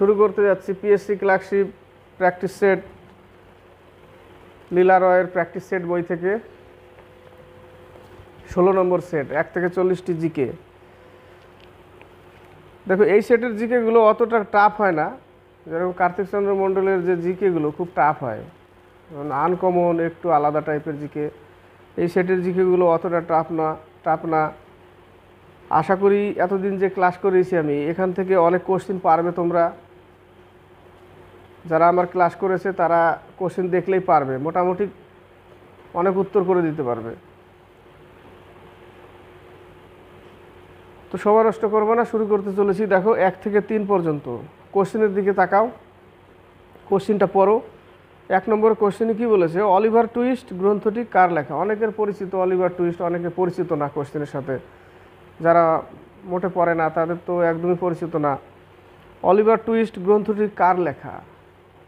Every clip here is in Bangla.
শুরু করতে যাচ্ছি পিএসসি ক্লার্কশিপ প্র্যাকটিস সেট, লীলা রয়ের প্র্যাকটিস সেট বই থেকে 16 নম্বর সেট 1 থেকে 40টি জিকে। দেখো এই সেটের জিকেগুলো অতটা টাফ হয় না, যেরকম কার্তিক চন্দ্র মণ্ডলের যে জিকেগুলো খুব টাফ হয়, আনকমন একটু আলাদা টাইপের জিকে। এই সেটের জিকেগুলো অতটা টাফ না। আশা করি এতদিন যে ক্লাস করেছি আমি এখান থেকে অনেক কোশ্চিন পারবে তোমরা। যারা আমার ক্লাস করেছে তারা কোশ্চিন দেখলেই পারবে, মোটামুটি অনেক উত্তর করে দিতে পারবে। তো সময় নষ্ট করবো না, শুরু করতে চলেছি। দেখো 1 থেকে 3 পর্যন্ত কোশ্চিনের দিকে তাকাও, কোশ্চিনটা পড়ো। 1 নম্বর কোশ্চিনে কি বলেছে, অলিভার টুইস্ট গ্রন্থটি কার লেখা? অনেকের পরিচিত অলিভার টুইস্ট, অনেকে পরিচিত না কোশ্চিনের সাথে, যারা মোটে পড়ে না তাদের তো একদমই পরিচিত না। অলিভার টুইস্ট গ্রন্থটি কার লেখা?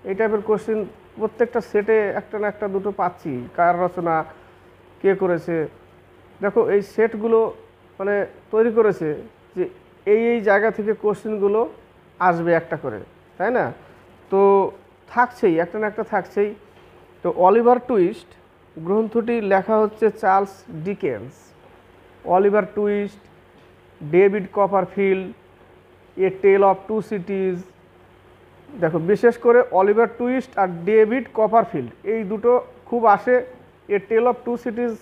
এই টাইপের কোশ্চিন প্রত্যেকটা সেটে একটা না একটা দুটো পাচ্ছি। কার রচনা, কে করেছে। দেখো এই সেটগুলো মানে তৈরি করেছে যে এই জায়গা থেকে কোশ্চিনগুলো আসবে একটা করে, তাই না? তো থাকছেই, একটা না একটা থাকছেই। তো অলিভার টুইস্ট গ্রন্থটি লেখা হচ্ছে Charles Dickens. Oliver Twist, David Copperfield, a tale of two cities. দেখো বিশেষ করে অলিভার টুইস্ট আর ডেভিড কপারফিল্ড এই দুটো খুব আসে। এ টেল অফ টু সিটিজ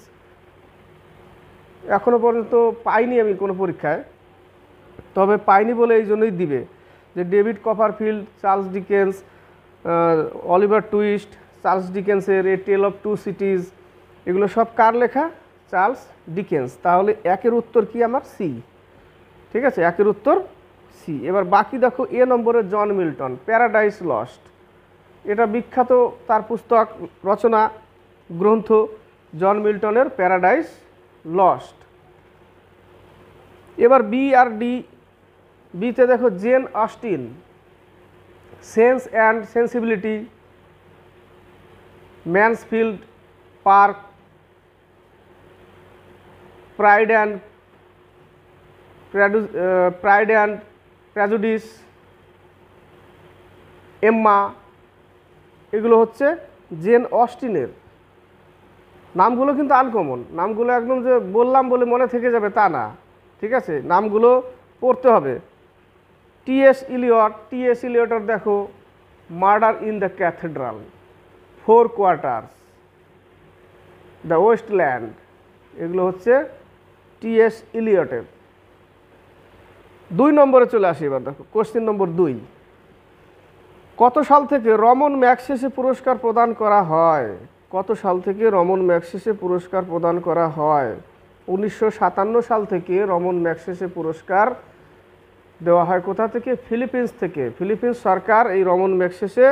এখনও পর্যন্ত পাইনি আমি কোনো পরীক্ষায়, তবে পাইনি বলে এই জন্যই দিবে যে David Copperfield, Charles Dickens, Oliver Twist, Charles ডিকেন্সের a tale of two cities, এগুলো সব কার লেখা? Charles Dickens. তাহলে 1-এর উত্তর কি আমার? সি। ঠিক আছে, 1-এর উত্তর সি। এবার বাকি দেখো এ নম্বরে জন মিল্টন, প্যারাডাইস লস্ট। এটা বিখ্যাত তার পুস্তক, রচনা, গ্রন্থ জন মিল্টনের প্যারাডাইস লস্ট। এবার বি আর ডি। বিতে দেখো Jane Austen, sense and sensibility, Mansfield Park, pride and prejudice, Emma, এগুলো হচ্ছে জেন অস্টিনের। নামগুলো কিন্তু আনকমন, নামগুলো একদম যে বললাম বলে মনে থেকে যাবে তা না, ঠিক আছে? নামগুলো পড়তে হবে। টি.এস. ইলিয়টের দেখো murder in the cathedral, 4 quarters, the wasteland, এগুলো হচ্ছে টি.এস. ইলিয়টের। 2 নম্বরে চলে আসি। এবার দেখো কোশ্চেন নম্বর 2, কত সাল থেকে রমন ম্যাগসেসে পুরস্কার প্রদান করা হয়? কত সাল থেকে রমন ম্যাগসেসে পুরস্কার প্রদান করা হয়? 1957 সাল থেকে রমন ম্যাগসেসে পুরস্কার দেওয়া হয়। কোথা থেকে? ফিলিপিন্স থেকে। ফিলিপিন্স সরকার এই রমন ম্যাগসেসে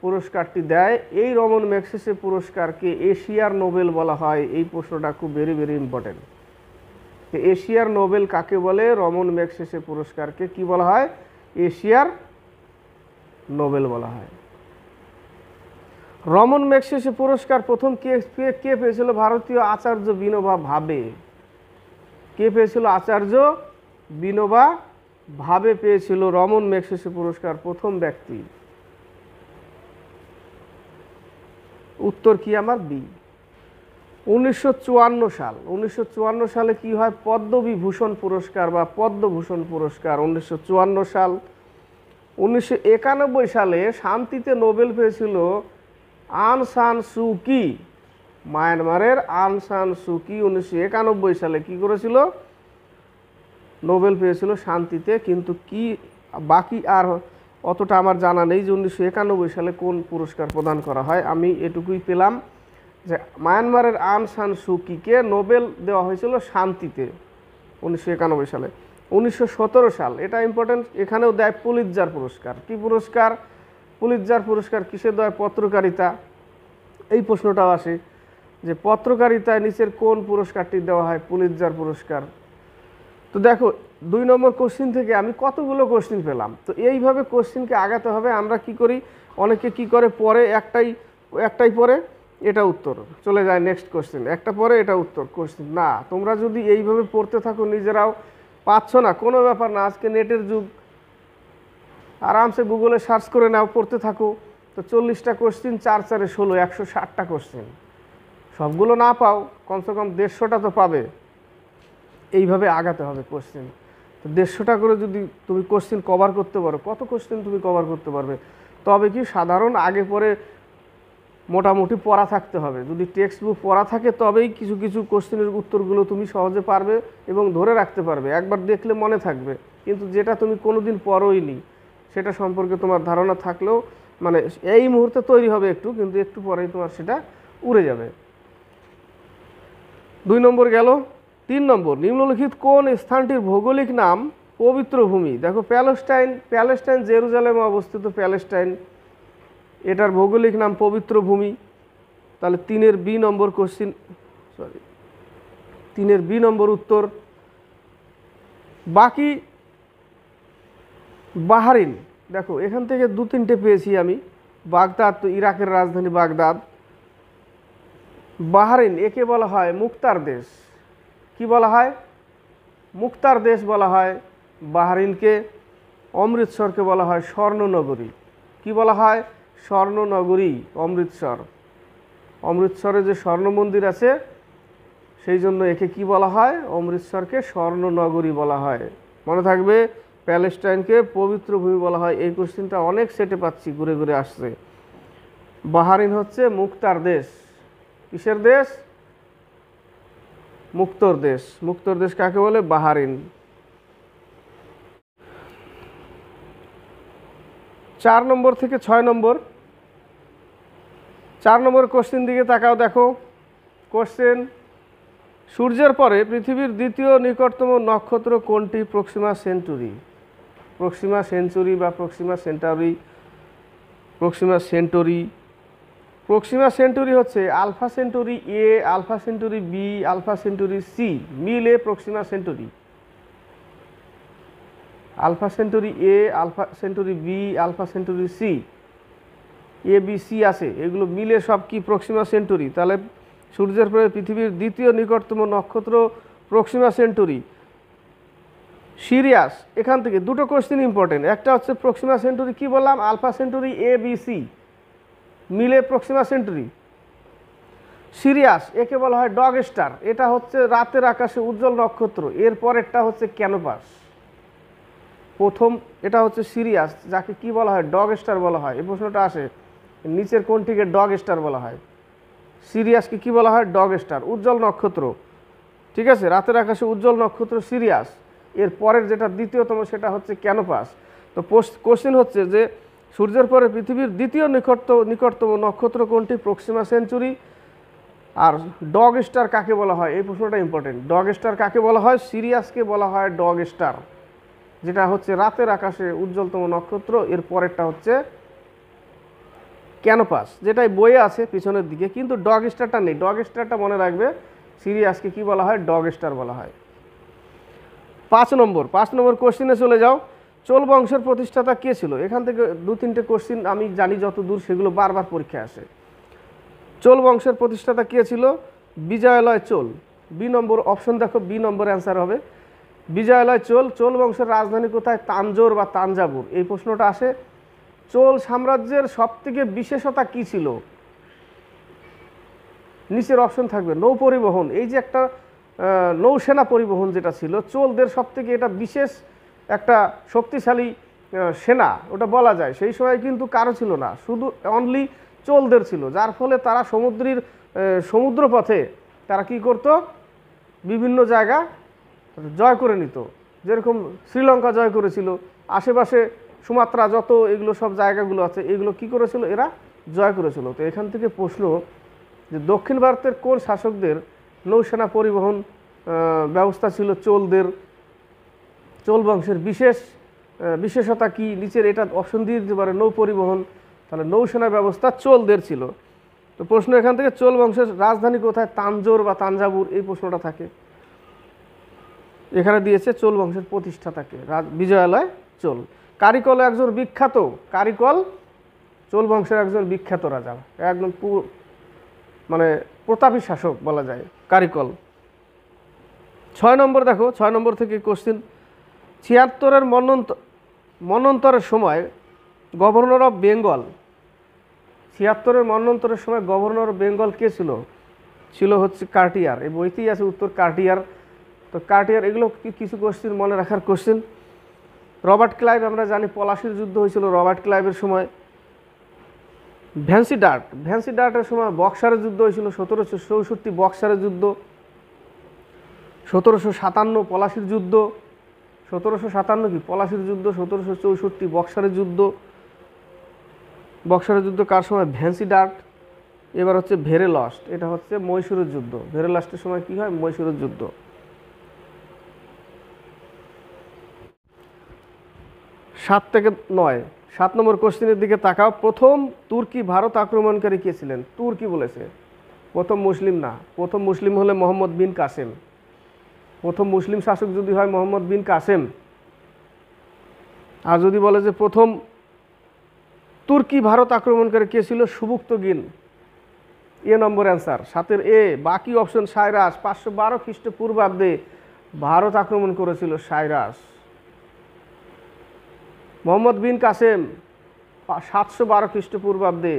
পুরস্কারটি দেয়। এই রমন ম্যাগসেসে পুরস্কারকে এশিয়ার নোবেল বলা হয়। এই প্রশ্নটা খুব ভেরি ভেরি ইম্পর্টেন্ট। এশিয়ার নোবেল কাকে বলে? রমন ম্যাগসেসে পুরস্কারকে কি বলা হয়? এশিয়ার নোবেল বলা হয়। রমন ম্যাগসেসে পুরস্কার প্রথম কে পেয়েছিল? ভারতীয় আচার্য বিনোবা ভাবে। কে পেয়েছিল? আচার্য বিনোবা ভাবে পেয়েছিল রমন ম্যাগসেসে পুরস্কার, প্রথম ব্যক্তি। উত্তর কি আমার? বি। 1954 সাল। 1954 সালে কি হয়? পদ্মবিভূষণ পুরস্কার বা পদ্মভূষণ পুরস্কার 1954 সাল। 1991 সালে শান্তিতে নোবেল পেয়েছিল আং সান সু কি। মায়ানমারের আং সান সু কি 1991 সালে কি করেছিল? নোবেল পেয়েছিল শান্তিতে। কিন্তু কি বাকি আর অতটা আমার জানা নেই যে 1991 সালে কোন পুরস্কার প্রদান করা হয়। আমি এটুকুই পেলাম যে মায়ানমারের আং সান সু কিকে নোবেল দেওয়া হয়েছিল শান্তিতে 1991 সালে। 1917 সাল, এটা ইম্পর্টেন্ট, এখানেও দেয় পুলিৎজার পুরস্কার। কি পুরস্কার? পুলিৎজার পুরস্কার কিসে দেয়? পত্রকারিতা। এই প্রশ্নটাও আসে যে পত্রকারিতায় নিচের কোন পুরস্কারটি দেওয়া হয়? পুলিৎজার পুরস্কার। তো দেখো 2 নম্বর কোশ্চিন থেকে আমি কতগুলো কোশ্চিন পেলাম। তো এইভাবে কোশ্চিনকে আগাতে হবে। আমরা কি করি, অনেকে কি করে পরে একটাই পরে এটা উত্তর চলে যায় নেক্সট কোশ্চিন, একটা পরে এটা উত্তর কোশ্চিন। না, তোমরা যদি এইভাবে পড়তে থাকো নিজেরাও পাচ্ছ না, কোনো ব্যাপার না। আজকে নেটের যুগ, আরামসে গুগলে সার্চ করে নাও, পড়তে থাকো। তো 40টা কোশ্চিন, 4 4 16, 160টা কোশ্চিন। সবগুলো না পাও, কমসে কম 150টা তো পাবে। এইভাবে আগাতে হবে কোশ্চিন। তো 150টা করে যদি তুমি কোশ্চিন কভার করতে পারো, কত কোশ্চিন তুমি কভার করতে পারবে? তবে কি সাধারণ আগে পরে মোটামুটি পড়া থাকতে হবে। যদি টেক্সট বুক পড়া থাকে তবেই কিছু কিছু কোশ্চেনের উত্তরগুলো তুমি সহজে পারবে এবং ধরে রাখতে পারবে, একবার দেখলে মনে থাকবে। কিন্তু যেটা তুমি কোনোদিন পড়োইনি সেটা সম্পর্কে তোমার ধারণা থাকলেও মানে এই মুহূর্তে তৈরি হবে একটু, কিন্তু একটু পরেই তোমার সেটা উড়ে যাবে। 2 নম্বর গেল। 3 নম্বর, নিম্নলিখিত কোন স্থানটির ভৌগোলিক নাম পবিত্র ভূমি? দেখো প্যালেস্টাইন জেরুজালেমে অবস্থিত প্যালেস্টাইন, এটার ভৌগোলিক নাম পবিত্র ভূমি। তাহলে 3-এর বি নম্বর কোশ্চিন, 3-এর বি নম্বর উত্তর। বাকি বাহরিন, দেখো এখান থেকে 2-3টে পেয়েছি আমি। বাগদাদ, তো ইরাকের রাজধানী বাগদাদ। বাহরিন একে বলা হয় মুক্তার দেশ। কি বলা হয়? মুক্তার দেশ বলা হয় বাহরিনকে। অমৃতসরকে বলা হয় স্বর্ণনগরী। কি বলা হয়? স্বর্ণনগরী অমৃতসর। অমৃতসরে যে স্বর্ণ মন্দির আছে সেই জন্য একে কি বলা হয়? অমৃতসরকে স্বর্ণনগরী বলা হয়। মনে থাকবে, প্যালেস্টাইনকে পবিত্র ভূমি বলা হয়। এই কোশ্চেনটা অনেক সেটে পাচ্ছি, ঘুরে ঘুরে আসছে। বাহরিন হচ্ছে মুক্তার দেশ। কিসের দেশ? মুক্তর দেশ। মুক্তর দেশ কাকে বলে? বাহরিন। 4 নম্বর থেকে 6 নম্বর। 4 নম্বর কোশ্চেন দিকে তাকাও, দেখো কোশ্চেন, সূর্যের পরে পৃথিবীর দ্বিতীয় নিকটতম নক্ষত্র কোনটি? Proxima Centauri. প্রক্সিমা সেঞ্চুরি বা Proxima সেন্টারি, Proxima Centauri. Proxima Centauri হচ্ছে আলফা সেন্টুরি এ, alpha Centauri B, alpha Centauri C মিলে Proxima Centauri. Alpha Centauri A, alpha Centauri B, alpha Centauri C, A B C আছে, এগুলো মিলে সব কি? Proxima Centauri. তাহলে সূর্যের পরে পৃথিবীর দ্বিতীয় নিকটতম নক্ষত্র প্রক্সিমা সেন্টুরি। সিরিয়াস, এখান থেকে 2টো কোশ্চেন ইম্পর্টেন্ট। একটা হচ্ছে প্রক্সিমা সেন্টুরি, কি বললাম? Alpha Centauri A B C মিলে প্রক্সিমা সেন্টুরি। সিরিয়াস একে বলা হয় ডগ স্টার। এটা হচ্ছে রাতের আকাশে উজ্জ্বল নক্ষত্র। এর পরেরটা হচ্ছে ক্যানোপাস। প্রথম এটা হচ্ছে সিরিয়াস, যাকে কি বলা হয়? ডগ স্টার বলা হয়। এই প্রশ্নটা আসে, নিচের কোনটিকে ডগ স্টার বলা হয়? সিরিয়াসকে কি বলা হয়? ডগ স্টার, উজ্জ্বল নক্ষত্র। ঠিক আছে, রাতের আকাশে উজ্জ্বল নক্ষত্র সিরিয়াস। এর পরের যেটা দ্বিতীয়তম সেটা হচ্ছে ক্যানোপাস। তো কোশ্চেন হচ্ছে যে সূর্যের পরে পৃথিবীর দ্বিতীয় নিকটতম নক্ষত্র কোনটি? Proxima Centauri. আর ডগ স্টার কাকে বলা হয়? এই প্রশ্নটা ইম্পর্টেন্ট। ডগ স্টার কাকে বলা হয়? সিরিয়াসকে বলা হয় ডগ স্টার, যেটা হচ্ছে রাতের আকাশে উজ্জ্বলতম নক্ষত্র। এর পরেরটা হচ্ছে ক্যানোপাস, যেটাই বইয়ে আছে পিছনের দিকে, কিন্তু ডগ স্টারটা নেই। ডগ স্টারটা মনে রাখবে, সিরিয়াসকে কি বলা হয়? ডগ স্টার বলা হয়। 5 নম্বর কোশ্চিনে চলে যাও। চোল বংশের প্রতিষ্ঠাতা কে ছিল? এখান থেকে 2-3টে কোশ্চিন আমি জানি যত দূর, সেগুলো বারবার পরীক্ষায় আসে। চোল বংশের প্রতিষ্ঠাতা কে ছিল? বিজয়ালয় চোল। বি নম্বর অপশন দেখো, বি নম্বর অ্যান্সার হবে বিজয়ালয় চোল। চোল বংশের রাজধানী কোথায়? তাঞ্জোর বা তাঞ্জাবুর। এই প্রশ্নটা আসে। চোল সাম্রাজ্যের সবথেকে বিশেষতা কি ছিল? নিচের অপশন থাকবে নৌ পরিবহন। এই যে একটা নৌসেনা পরিবহন যেটা ছিল চোলদের, সবথেকে এটা বিশেষ একটা শক্তিশালী সেনা ওটা বলা যায়। সেই সময় কিন্তু কারো ছিল না, শুধু অনলি চোলদের ছিল, যার ফলে তারা সমুদ্রপথে তারা কি করত? বিভিন্ন জায়গা জয় করে নিত। যেরকম শ্রীলঙ্কা জয় করেছিল, আশেপাশে সুমাত্রা যত এগুলো সব জায়গাগুলো আছে, এগুলো কি করেছিল? এরা জয় করেছিল। তো এখান থেকে প্রশ্ন যে দক্ষিণ ভারতের কোন শাসকদের নৌসেনা পরিবহন ব্যবস্থা ছিল চোলদের? চোল বংশের বিশেষতা কি? নিচের এটা অপশন দিয়ে দিতে পারে, নৌ পরিবহন। তাহলে নৌসেনা ব্যবস্থা চোলদের ছিল। তো প্রশ্ন এখান থেকে, চোল বংশের রাজধানী কোথায়? তাঞ্জোর বা তাঞ্জাবুর। এই প্রশ্নটা থাকে। এখানে দিয়েছে চোল বংশের প্রতিষ্ঠাতাকে, বিজয়ালয় চোল। কারিকল একজন বিখ্যাত, কারিকল চোল বংশের একজন বিখ্যাত রাজা, একদম মানে প্রতাপী শাসক বলা যায় কারিকল। 6 নম্বর দেখো, 6 নম্বর থেকে কোশ্চিন, 76-এর মন্বন্তর মন্বন্তরের সময় গভর্নর অফ বেঙ্গল, 76-এর মন্বন্তরের সময় গভর্নর অফ বেঙ্গল কে ছিল? ছিল হচ্ছে কার্টিয়ার। এই বইতেই আছে উত্তর কার্টিয়ার। তো কার্টিয়ার, এগুলো কিছু কোশ্চেন মনে রাখার কোশ্চেন। রবার্ট ক্লাইভ, আমরা জানি পলাশির যুদ্ধ হয়েছিল রবার্ট ক্লাইভের সময়। ভ্যান্সি ডার্টের সময় বক্সারের যুদ্ধ হয়েছিল 1764, বক্সারের যুদ্ধ। 1757 পলাশির যুদ্ধ, 1757 কি পলাশির যুদ্ধ, 1764 বক্সারের যুদ্ধ। বক্সারের যুদ্ধ কার সময়? ভ্যান্সি ডার্ট। এবার হচ্ছে ভেরেলস্ট, এটা হচ্ছে মহীশূরের যুদ্ধ। ভেরেলস্টের সময় কি হয়? মহীশূরের যুদ্ধ। 7 থেকে 9, 7 নম্বর কোশ্চেনের দিকে তাকাও। প্রথম তুর্কি ভারত আক্রমণকারী কে ছিলেন? তুর্কি বলেছে, প্রথম মুসলিম না। প্রথম মুসলিম হলে মোহাম্মদ বিন কাসেম। প্রথম মুসলিম শাসক যদি হয় মোহাম্মদ বিন কাসেম। আর যদি বলে যে প্রথম তুর্কি ভারত আক্রমণকারী কে ছিল? সুবুক্তগিন। এ নম্বর অ্যান্সার, 7-এর এ। বাকি অপশন সাইরাস, 512 খ্রিস্টপূর্বাব্দে ভারত আক্রমণ করেছিল সাইরাস। মোহাম্মদ বিন কাসেম 712 খ্রিস্টপূর্বাব্দে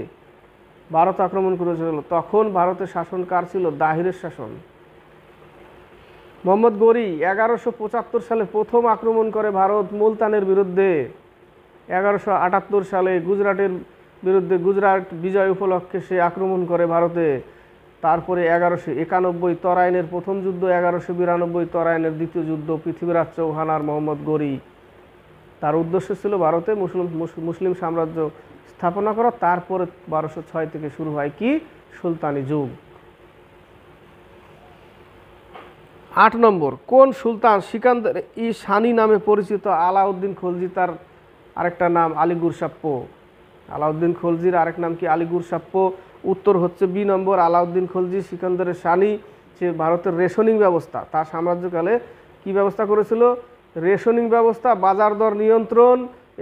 ভারত আক্রমণ করেছিল। তখন ভারতের শাসন কার ছিল? দাহিরের শাসন। মোহাম্মদ গৌরি 1175 সালে প্রথম আক্রমণ করে ভারত মুলতানের বিরুদ্ধে। 1178 সালে গুজরাটের বিরুদ্ধে, গুজরাট বিজয় উপলক্ষে সে আক্রমণ করে ভারতে। তারপরে 1191 তরাইনের প্রথম যুদ্ধ, 1192 তরাইনের দ্বিতীয় যুদ্ধ, পৃথ্বীরাজ চৌহান আর মোহাম্মদ গৌরি। তার উদ্দেশ্য ছিল ভারতে মুসলিম সাম্রাজ্য স্থাপনা করা। তারপরে 1206 থেকে শুরু হয় কি? সুলতানি যুগ। 8 নম্বর, কোন সুলতান সিকান্দার ই শানি নামে পরিচিত? আলাউদ্দিন খলজি, তার আরেকটা নাম আলীগুর সাপ্পো। আলাউদ্দিন খলজির আরেক নাম কি? আলীগুর সাপ্পো। উত্তর হচ্ছে বি নম্বর, আলাউদ্দিন খলজি সিকান্দারের শানি। সে ভারতের রেশনিং ব্যবস্থা, তার সাম্রাজ্যকালে কি ব্যবস্থা করেছিল? রেশনিং ব্যবস্থা, বাজার দর নিয়ন্ত্রণ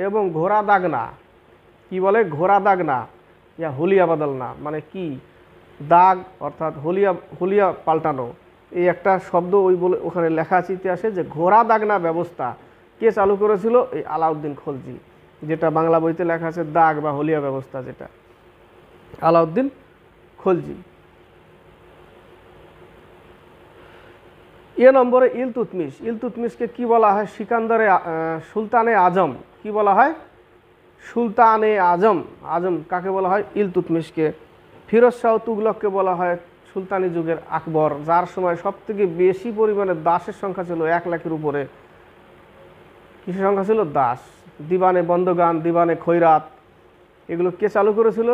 এবং ঘোড়া দাগনা। কি বলে? ঘোড়া দাগনা, ইয়া হুলিয়া বাদলনা, মানে কি? দাগ অর্থাৎ হুলিয়া পাল্টানো। এই একটা শব্দ ওই বলে ওখানে লেখা আছে ইতিহাসে, যে ঘোড়া দাগনা ব্যবস্থা কে চালু করেছিল? এই আলাউদ্দিন খলজি। যেটা বাংলা বইতে লেখা আছে দাগ বা হুলিয়া ব্যবস্থা, যেটা আলাউদ্দিন খলজি। এ নম্বরে ইলতুৎমিশ। ইলতুৎমিশকে কি বলা হয়? সিকান্দারে সুলতানে আজম। কি বলা হয়? সুলতানে আজম। আজম কাকে বলা হয়? ইলতুৎমিশকে। ফিরোজ শাহ তুগলককে বলা হয় সুলতানি যুগের আকবর, যার সময় সবথেকে বেশি পরিমাণে দাসের সংখ্যা ছিল 1 লাখের উপরে। কিসের সংখ্যা ছিল? দাস। দিবানে বন্দগান, দিবানে খৈরাত, এগুলো কে চালু করেছিল?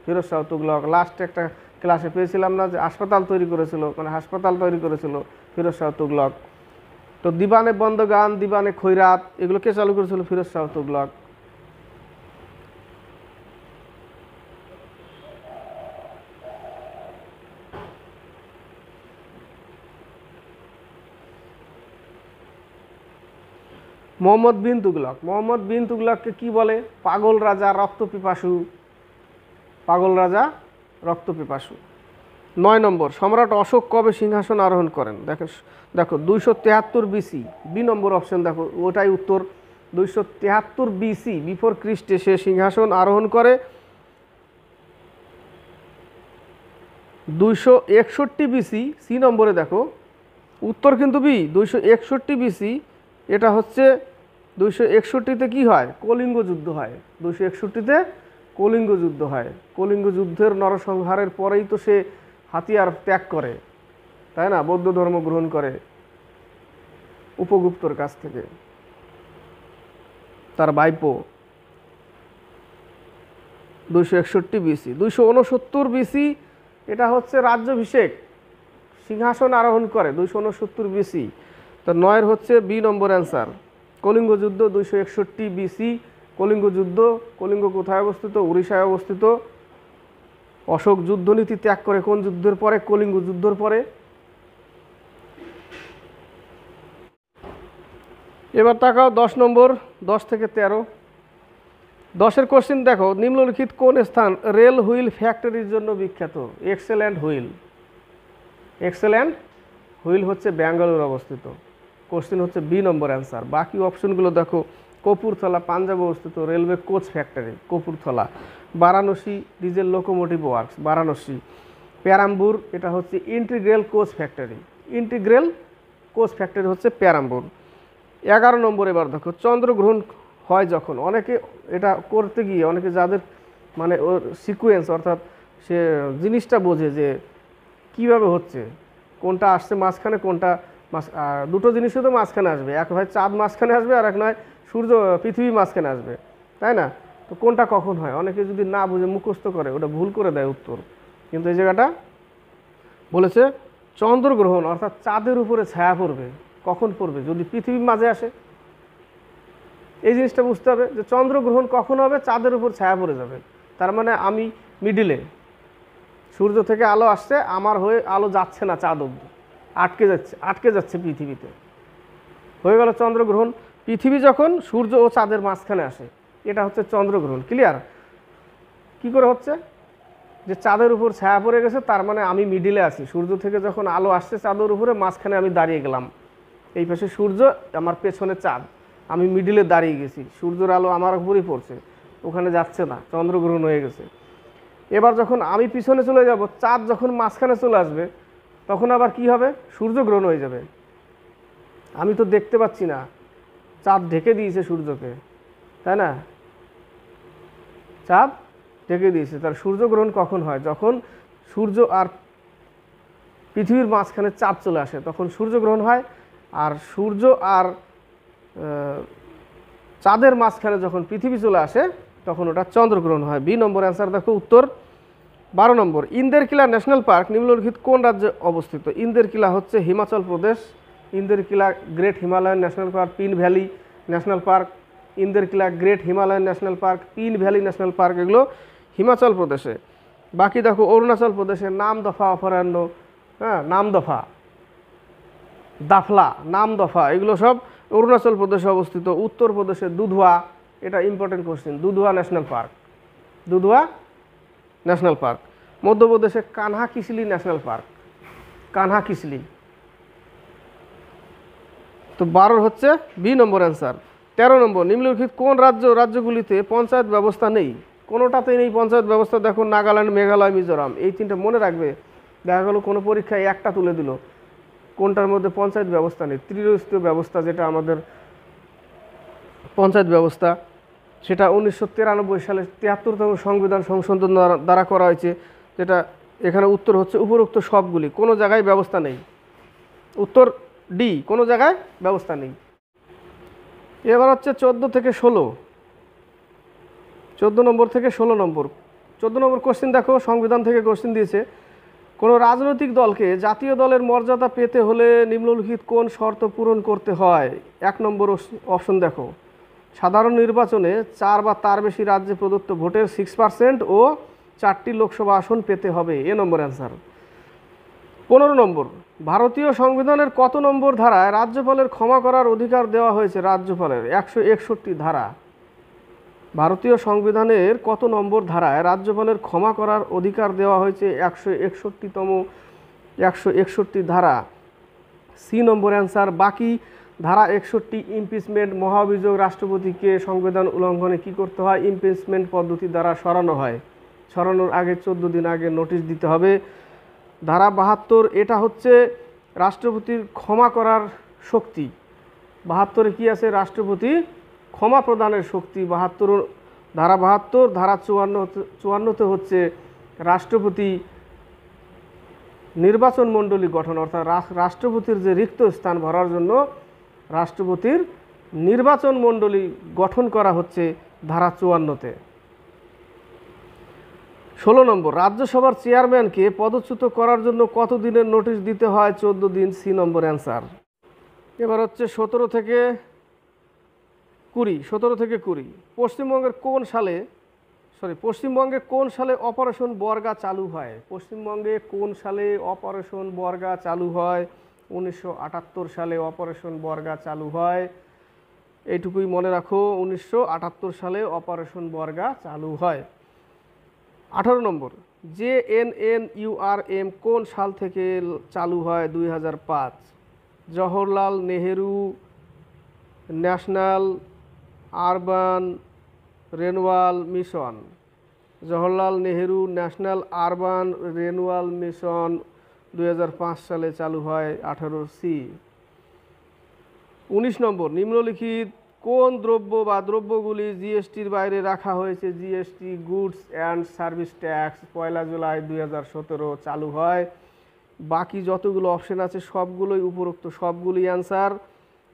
ফিরোজ শাহ তুগলক। লাস্ট একটা ক্লাসে পেয়েছিলাম না, যে হাসপাতাল তৈরি করেছিল, মানে হাসপাতাল তৈরি করেছিল ফিরোজ শাহ তুগলক। তো দিবানে বন্দগান, দিবানে খৈরাত, এগুলো কে চালু করেছিল? ফিরোজ শাহ তুগলক। মোহাম্মদ বিন তুগলক। মোহাম্মদ বিন তুগলককে কি বলে? পাগল রাজা, রক্তপিপাসু। পাগল রাজা, রক্তপিপাসু। 9 নম্বর, সম্রাট অশোক কবে সিংহাসন আরোহণ করেন? দেখো 273 BC, বি নম্বর অপশন। দেখো ওটাই উত্তর। 273 BC, বিফোর খ্রিস্টে সে সিংহাসন আরোহণ করে। 261 BC, সি নম্বরে দেখো উত্তর কিন্তু বি। 261 BC, এটা হচ্ছে 261-তে কি হয়? কলিঙ্গ যুদ্ধ হয়। 261-তে কলিঙ্গ যুদ্ধ হয়। কলিঙ্গ যুদ্ধের নরসংহারের পরেই তো সে হাতিয়ার ত্যাগ করে, তাই না? বৌদ্ধ ধর্ম গ্রহণ করে উপগুপ্তর কাছ থেকে, তার ভাইপো। 261 BC। 269 BC, এটা হচ্ছে রাজ্যাভিষেক, সিংহাসন আরোহণ করে 269 BC। তো 9-এর হচ্ছে বি নম্বর অ্যান্সার। কলিঙ্গ যুদ্ধ 261 BC। কলিঙ্গ যুদ্ধ, কলিঙ্গ কোথায় অবস্থিত? উড়িষ্যায় অবস্থিত। অশোক যুদ্ধনীতি ত্যাগ করে কোন যুদ্ধের পরে? কলিঙ্গ যুদ্ধের পরে। এবার তাকাও 10 নম্বর, 10 থেকে 13। 10-এর কোশ্চেন দেখো, নিম্নলিখিত কোন স্থান রেল হুইল ফ্যাক্টরির জন্য বিখ্যাত? Excellent wheel. এক্সেলেন্ট হুইল হচ্ছে ব্যাঙ্গালোর অবস্থিত। কোশ্চেন হচ্ছে বি নম্বর অ্যান্সার। বাকি অপশনগুলো দেখো কপুরথলা পাঞ্জাবে অবস্থিত railway coach factory Kapurthala. Varanasi diesel locomotive works Varanasi. Perambur এটা হচ্ছে integral coach factory, integral coach factory হচ্ছে পেরাম্বুর। 11 নম্বর এবার দেখো, চন্দ্রগ্রহণ হয় যখন, অনেকে এটা করতে গিয়ে অনেকে যাদের মানে ওর সিকুয়েন্স অর্থাৎ সে জিনিসটা বোঝে যে কিভাবে হচ্ছে, কোনটা আসছে মাঝখানে, কোনটা দুটো জিনিসই তো মাঝখানে আসবে, এক হয় চাঁদ মাঝখানে আসবে আর এক নয় সূর্য পৃথিবী মাঝখানে আসবে, তাই না? তো কোনটা কখন হয় অনেকে যদি না বুঝে মুখস্থ করে ওটা ভুল করে দেয় উত্তর। কিন্তু এই জায়গাটা বলেছে চন্দ্রগ্রহণ অর্থাৎ চাঁদের উপরে ছায়া পড়বে, কখন পড়বে? যদি পৃথিবী মাঝে আসে। এই জিনিসটা বুঝতে হবে যে চন্দ্রগ্রহণ কখন হবে, চাঁদের উপর ছায়া পড়ে যাবে, তার মানে আমি মিডিলে, সূর্য থেকে আলো আসছে, আমার হয়ে আলো যাচ্ছে না চাঁদ অবধি, আটকে যাচ্ছে পৃথিবীতে, হয়ে গেল চন্দ্রগ্রহণ। পৃথিবী যখন সূর্য ও চাঁদের মাঝখানে আসে, এটা হচ্ছে চন্দ্রগ্রহণ। ক্লিয়ার? কি করে হচ্ছে? যে চাঁদের উপর ছায়া পড়ে গেছে, তার মানে আমি মিডিলে আছি, সূর্য থেকে যখন আলো আসছে চাঁদের উপরে, মাঝখানে আমি দাঁড়িয়ে গেলাম, এই পাশে সূর্য, আমার পেছনে চাঁদ, আমি মিডিলে দাঁড়িয়ে গেছি, সূর্যের আলো আমার উপরই পড়ছে, ওখানে যাচ্ছে না, চন্দ্রগ্রহণ হয়ে গেছে। এবার যখন আমি পিছনে চলে যাব, চাঁদ যখন মাঝখানে চলে আসবে, তখন আবার কি হবে? সূর্যগ্রহণ হয়ে যাবে। আমি তো দেখতে পাচ্ছি না, চাঁদ ঢেকে দিয়েছে সূর্যকে, তাই না? চাঁদ ঢেকে দিয়েছে, তার সূর্যগ্রহণ কখন হয়? যখন সূর্য আর পৃথিবীর মাঝখানে চাঁদ চলে আসে, তখন সূর্যগ্রহণ হয়। আর সূর্য আর চাঁদের মাঝখানে যখন পৃথিবী চলে আসে, তখন ওটা চন্দ্রগ্রহণ হয়। বি নম্বর অ্যান্সার দেখো উত্তর। 12 নম্বর, ইন্দেরকিলা ন্যাশনাল পার্ক নিম্নলিখিত কোন রাজ্যে অবস্থিত? ইন্দেরকিলা হচ্ছে Himachal Pradesh. Inderkilla Great Himalayan National Park, Pin Valley National Park, Inderkilla Great Himalayan National Park, Pin Valley National Park, এগুলো হিমাচল প্রদেশে। বাকি দেখো অরুণাচল প্রদেশে নামদফা অভয়ারণ্য, হ্যাঁ নামদফা, দাফলা, নামদফা, এগুলো সব অরুণাচল প্রদেশে অবস্থিত। উত্তরপ্রদেশে দুধওয়া, এটা important question, Dudhwa National Park, Dudhwa National Park. মধ্যপ্রদেশে কানহা কিসলি ন্যাশনাল পার্ক, কানহা কিসলি। তো 12 হচ্ছে বি নম্বর অ্যান্সার। 13 নম্বর, নিম্নলিখিত কোন রাজ্যগুলিতে পঞ্চায়েত ব্যবস্থা নেই? কোনোটাতেই নেই পঞ্চায়েত ব্যবস্থা। দেখো নাগাল্যান্ড, মেঘালয়, মিজোরাম, এই তিনটা মনে রাখবে। দেখা গেলো কোনো পরীক্ষায় একটা তুলে দিল, কোনটার মধ্যে পঞ্চায়েত ব্যবস্থা নেই। ত্রিস্তরীয় ব্যবস্থা যেটা আমাদের পঞ্চায়েত ব্যবস্থা, সেটা 1993 সালে 73তম সংবিধান সংশোধন দ্বারা করা হয়েছে, যেটা এখানে উত্তর হচ্ছে উপরোক্ত সবগুলি, কোনো জায়গায় ব্যবস্থা নেই। উত্তর ডি, কোনো জায়গায় ব্যবস্থা নেই। এবার হচ্ছে 14 থেকে 16, 14 নম্বর থেকে 16 নম্বর। 14 নম্বর কোশ্চেন দেখো, সংবিধান থেকে কোশ্চেন দিয়েছে। কোনো রাজনৈতিক দলকে জাতীয় দলের মর্যাদা পেতে হলে নিম্নলিখিত কোন শর্ত পূরণ করতে হয়? 1 নম্বর অপশন দেখো, সাধারণ নির্বাচনে 4 বা তার বেশি রাজ্যে প্রদত্ত ভোটের 6% ও 4টি লোকসভা আসন পেতে হবে, এ নম্বর অ্যান্সার। 15 নম্বর, ভারতীয় সংবিধানের কত নম্বর ধারায় রাজ্যপালের ক্ষমা করার অধিকার দেওয়া হয়েছে? রাজ্যপালের 161 ধারা। ভারতীয় সংবিধানের কত নম্বর ধারায় রাজ্যপালের ক্ষমা করার অধিকার দেওয়া হয়েছে? 161 ধারা, সি নম্বর অ্যান্সার। বাকি ধারা 61 ইমপিচমেন্ট, মহাভিযোগ, রাষ্ট্রপতিকে সংবিধান উল্লঙ্ঘনে কি করতে হয়? ইমপিচমেন্ট পদ্ধতি দ্বারা সরানো হয়। সরানোর আগে 14 দিন আগে নোটিশ দিতে হবে। ধারা 72, এটা হচ্ছে রাষ্ট্রপতির ক্ষমা করার শক্তি। 72-এ কি আছে? রাষ্ট্রপতি ক্ষমা প্রদানের শক্তি। 72 ধারা 72। ধারা 54-তে হচ্ছে রাষ্ট্রপতি নির্বাচন মণ্ডলী গঠন, অর্থাৎ রাষ্ট্রপতির যে রিক্ত স্থান ভরার জন্য রাষ্ট্রপতির নির্বাচন মণ্ডলী গঠন করা হচ্ছে ধারা 54-তে। 16 নম্বর, রাজ্যসভার চেয়ারম্যানকে পদচ্যুত করার জন্য কত দিনের নোটিশ দিতে হয়? 14 দিন, সি নম্বর অ্যান্সার। এবার হচ্ছে 17 থেকে 20। পশ্চিমবঙ্গে কোন সালে অপারেশন বর্গা চালু হয়? পশ্চিমবঙ্গে কোন সালে অপারেশন বর্গা চালু হয়? 1978 সালে অপারেশন বর্গা চালু হয়, এইটুকুই মনে রাখো। 1978 সালে অপারেশন বর্গা চালু হয়। 18 নম্বর, JNNURM কোন সাল থেকে চালু হয়? 2005। Jawaharlal Nehru national urban renewal mission, Jawaharlal Nehru national urban renewal mission 2005 সালে চালু হয় 18C। 19 নম্বর, নিম্নলিখিত কোন দ্রব্য বা দ্রব্যগুলি জিএসটির বাইরে রাখা হয়েছে? GST goods and service tax 1 July 2017 চালু হয়। বাকি যতগুলো অপশন আছে সবগুলোই উপরোক্ত সবগুলি অ্যান্সার।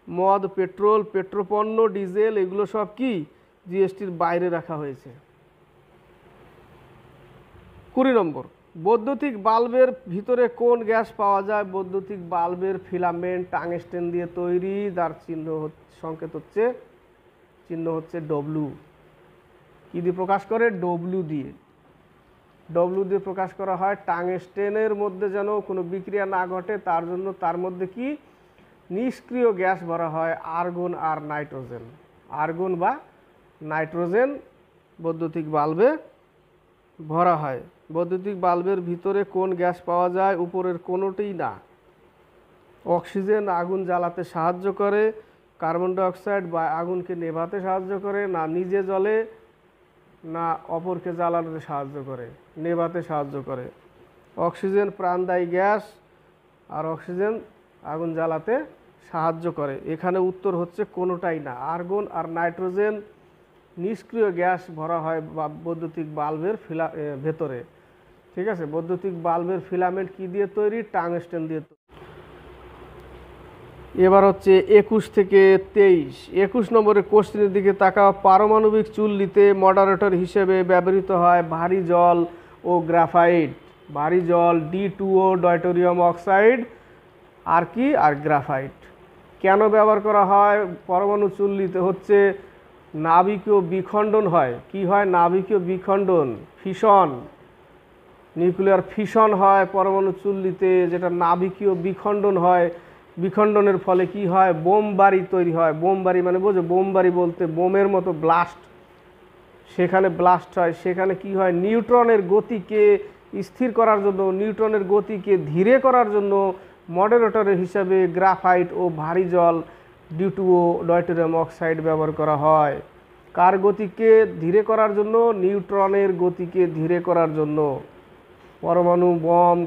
মদ, পেট্রোল, পেট্রোপণ্য, ডিজেল এগুলো সব কি জিএসটির বাইরে রাখা হয়েছে। 20 নম্বর, বৈদ্যুতিক বাল্বের ভিতরে কোন গ্যাস পাওয়া যায়? বৈদ্যুতিক বাল্বের ফিলামেন্ট টাংস্টেন দিয়ে তৈরি, যার সংকেত হচ্ছে ডব্লিউ। কি দিয়ে প্রকাশ করে? ডব্লিউ দিয়ে। ডব্লিউ দিয়ে প্রকাশ করা হয়। টাংস্টেনের মধ্যে যেন কোনো বিক্রিয়া না ঘটে তার জন্য তার মধ্যে কি নিষ্ক্রিয় গ্যাস ভরা হয়, আর্গন আর নাইট্রোজেন। আর্গন বা নাইট্রোজেন বৈদ্যুতিক বাল্বে ভরা হয়। বৈদ্যুতিক বাল্বের ভিতরে কোন গ্যাস পাওয়া যায়? উপরের কোনোটিই না। অক্সিজেন আগুন জ্বালাতে সাহায্য করে, কার্বন ডাইঅক্সাইড বা আগুনকে নেভাতে সাহায্য করে, না নিজে জ্বলে না অপরকে জ্বালাতে সাহায্য করে, নেভাতে সাহায্য করে। অক্সিজেন প্রাণদায়ী গ্যাস আর অক্সিজেন আগুন জ্বালাতে সাহায্য করে। এখানে উত্তর হচ্ছে কোনোটাই না। আর্গন আর নাইট্রোজেন নিষ্ক্রিয় গ্যাস ভরা হয় বৈদ্যুতিক বাল্বের ভেতরে। ঠিক আছে, বৈদ্যুতিক বাল্বের ফিলামেন্ট কি দিয়ে তৈরি? টাংস্টেন দিয়ে তৈরি। এবার হচ্ছে 21 থেকে 23। 21 নম্বরের কোশ্চেনের দিকে তাকাও। পারমাণবিক চুল্লিতে মডারেটর হিসেবে ব্যবহৃত হয় ভারী জল ও গ্রাফাইট। ভারী জল D2O ডয়টেরিয়াম অক্সাইড আর কি আর গ্রাফাইট। কেন ব্যবহার করা হয়? পরমাণু চুল্লিতে হচ্ছে নাভিকীয় বিখণ্ডন হয়। কি হয়? নাভিকীয় বিখণ্ডন, ফিশন, নিউক্লিয়ার ফিশন হয় পরমাণু চুল্লিতে, যেটা নাভিকীয় বিখণ্ডন হয়। বিখণ্ডনের ফলে কি হয়? বোমবারি তৈরি হয়। বোমবারি মানে বোঝো? বোমবারি বলতে বোমের মতো ব্লাস্ট, সেখানে ব্লাস্ট হয়। সেখানে কি হয়? নিউট্রনের গতিকে স্থির করার জন্য, নিউট্রনের গতিকে ধীরে করার জন্য মডারেটরের হিসাবে গ্রাফাইট ও ভারী জল D2O ডয়টেরিয়াম অক্সাইড ব্যবহার করা হয়। কার গতিকে ধীরে করার জন্য? নিউট্রনের গতিকে ধীরে করার জন্য। পরমাণু বম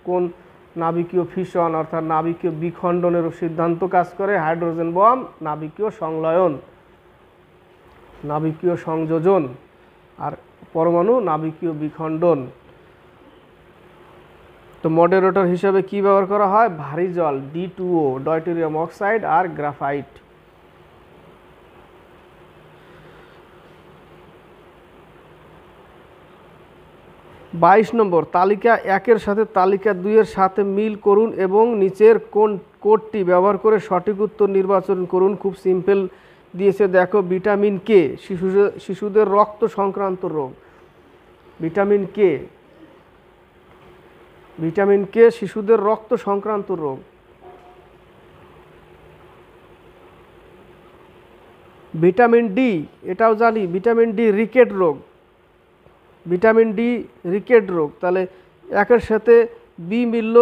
কোন নাভিকীয় ফিশন অর্থাৎ নাভিকীয় বিখণ্ডনের সিদ্ধান্ত কাজ করে। হাইড্রোজেন বম নাভিকীয় সংলয়ন, নাভিকীয় সংযোজন, আর পরমাণু নাভিকীয় বিখণ্ডন। তো মডারেটর হিসাবে কি ব্যবহার করা হয়? ভারী জল D2O ডয়টেরিয়াম অক্সাইড আর গ্রাফাইট। বাইশ নম্বর, তালিকা 1-এর সাথে তালিকা 2-এর সাথে মিল করুন এবং নিচের কোন কোডটি ব্যবহার করে সঠিক উত্তর নির্বাচন করুন। খুব সিম্পল দিয়েছে, দেখো। ভিটামিন কে শিশুদের রক্ত সংক্রান্ত রোগ। ভিটামিন কে, ভিটামিন কে শিশুদের রক্ত সংক্রান্ত রোগ। ভিটামিন ডি, এটাও জানি, ভিটামিন ডি রিকেট রোগ। ভিটামিন ডি রিকেট রোগ। তাহলে 1-এর সাথে বি মিলল,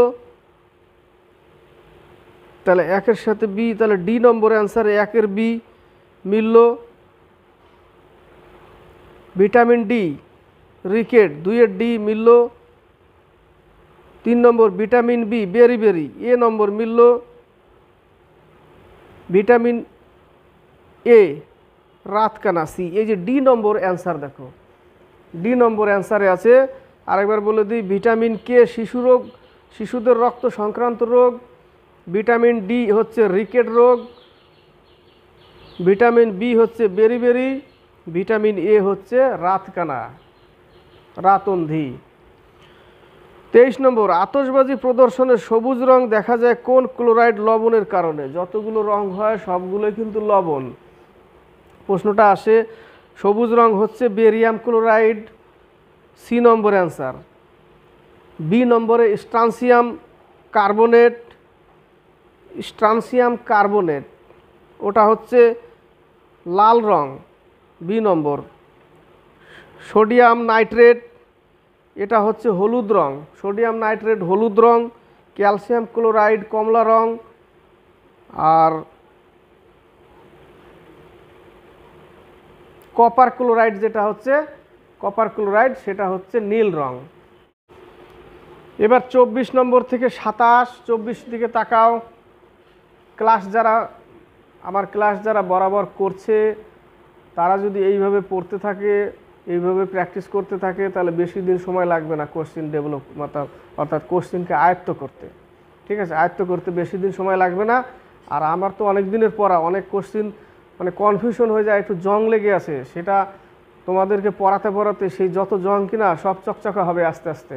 তাহলে 1-এর সাথে বি, তাহলে ডি নম্বর অ্যান্সার 1-এর বি মিলল। ভিটামিন ডি রিকেট 2-এর ডি মিলল। 3 নম্বর ভিটামিন বি বেরি বেরি, এ নম্বর মিলল। ভিটামিন এ রাতকানা, সি। এই যে ডি নম্বর অ্যান্সার, দেখো ডি নম্বর অ্যান্সারে আছে। আরেকবার বলে দিই, ভিটামিন কে শিশুদের রক্ত সংক্রান্ত রোগ। ভিটামিন ডি হচ্ছে রিকেট রোগ। ভিটামিন বি হচ্ছে বেরি বেরি। ভিটামিন এ হচ্ছে রাতকানা, রাতন্ধি। 23 নম্বর, আতশবাজি প্রদর্শনে সবুজ রং দেখা যায় কোন ক্লোরাইড লবণের কারণে? যতগুলো রং হয় সবগুলোই কিন্তু লবণ। প্রশ্নটা আসে, সবুজ রং হচ্ছে বেরিয়াম ক্লোরাইড, সি নম্বর অ্যান্সার। বি নম্বরে স্ট্রানসিয়াম কার্বনেট, স্ট্রানসিয়াম কার্বনেট ওটা হচ্ছে লাল রং, বি নম্বর। সোডিয়াম নাইট্রেট, এটা হচ্ছে হলুদ রং, সোডিয়াম নাইট্রেট হলুদ রং। ক্যালসিয়াম ক্লোরাইড কমলা রং। আর কপার ক্লোরাইড যেটা হচ্ছে কপার ক্লোরাইড সেটা হচ্ছে নীল রং। এবার 24 নম্বর থেকে 27, 24 দিকে তাকাও। আমার ক্লাস যারা বরাবর করছে তারা যদি এইভাবে পড়তে থাকে, এইভাবে প্র্যাকটিস করতে থাকে, তাহলে বেশি দিন সময় লাগবে না কোশ্চেন ডেভেলপ অর্থাৎ কোশ্চেনকে আয়ত্ত করতে। ঠিক আছে, আয়ত্ত করতে বেশি দিন সময় লাগবে না। আর আমার তো অনেক দিনের পড়া, অনেক কোশ্চেন মানে কনফিউশন হয়ে যায়, একটু জং লেগে আছে, সেটা তোমাদেরকে পড়াতে পড়াতে সেই যত জং কিনা সব চকচকা হবে আস্তে আস্তে।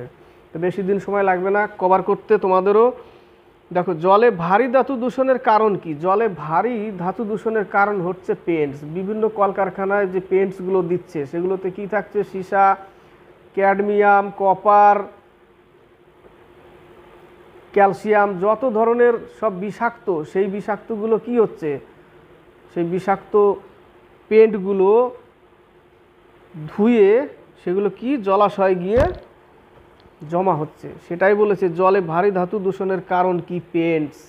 তো বেশি দিন সময় লাগবে না কভার করতে তোমাদেরও। দেখো, জলে ভারী ধাতু দূষণের কারণ কি? জলে ভারী ধাতু দূষণের কারণ হচ্ছে পেন্টস। বিভিন্ন কলকারখানায় যে পেন্টসগুলো দিচ্ছে সেগুলোতে কি থাকছে? সীসা, ক্যাডমিয়াম, কপার, ক্যালসিয়াম, যত ধরনের সব বিষাক্ত, সেই বিষাক্তগুলো কি হচ্ছে? সেই বিষাক্ত পেন্টগুলো ধুয়ে সেগুলো কি জলাশয়ে গিয়ে জমা হচ্ছে। সেটাই বলেছে জলে ভারী ধাতু দূষণের কারণ কি? পেন্টস।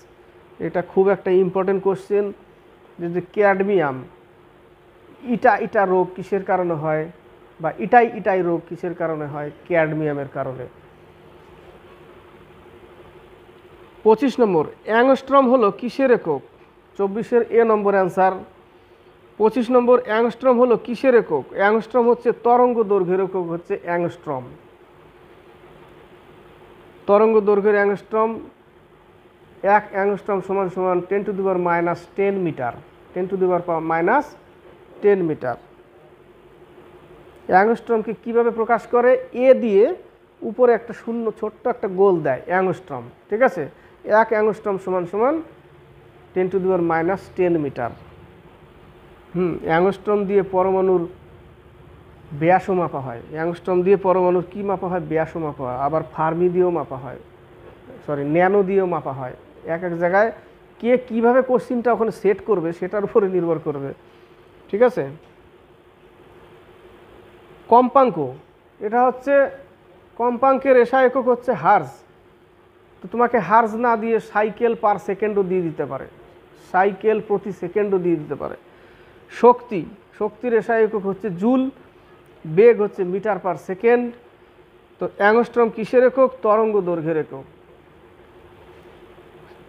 এটা খুব একটা ইম্পর্টেন্ট কোশ্চেন, যে ক্যাডমিয়াম ইটা রোগ কিসের কারণে হয়, বা ইটাই রোগ কিসের কারণে হয়? ক্যাডমিয়ামের কারণে। 25 নম্বর, অ্যাংস্ট্রম হলো কিসের একক? 24-এর এ নম্বর অ্যান্সার। 25 নম্বর, অ্যাংস্ট্রম হলো কিসের একক? অ্যাংস্ট্রম হচ্ছে তরঙ্গ দৈর্ঘ্যের একক, হচ্ছে অ্যাংস্ট্রম। তরঙ্গ দৈর্ঘ্যের অ্যাংস্ট্রম, 1 অ্যাংস্ট্রম সমান সমান 10⁻⁻10 মিটার। 10⁻⁻10 মিটার। অ্যাংস্ট্রমকে কিভাবে প্রকাশ করে? এ দিয়ে উপরে একটা শূন্য ছোট্ট একটা গোল দেয় অ্যাংস্ট্রম। ঠিক আছে, 1 অ্যাংস্ট্রম সমান সমান 10⁻⁻10 মিটার। অ্যাংস্ট্রম দিয়ে পরমাণুর ব্যাসও মাপা হয়। অ্যাংস্ট্রম দিয়ে পরমাণুর কি মাপা হয়? ব্যাসও মাপা হয়। আবার ফার্মি দিয়েও মাপা হয়, ন্যানো দিয়েও মাপা হয়। এক এক জায়গায় কে কীভাবে কোশ্চিনটা ওখানে সেট করবে সেটার উপরে নির্ভর করবে। ঠিক আছে। কম্পাঙ্ক, এটা হচ্ছে কম্পাঙ্কের এসা একক হচ্ছে হার্জ। তো তোমাকে হার্জ না দিয়ে সাইকেল পার সেকেন্ডও দিয়ে দিতে পারে, সাইকেল প্রতি সেকেন্ডও দিয়ে দিতে পারে। শক্তির এসা একক হচ্ছে জুল, বেগ হচ্ছে মিটার পার সেকেন্ড। তো অ্যাংস্ট্রম কিসের একক? তরঙ্গ দৈর্ঘ্যের একক।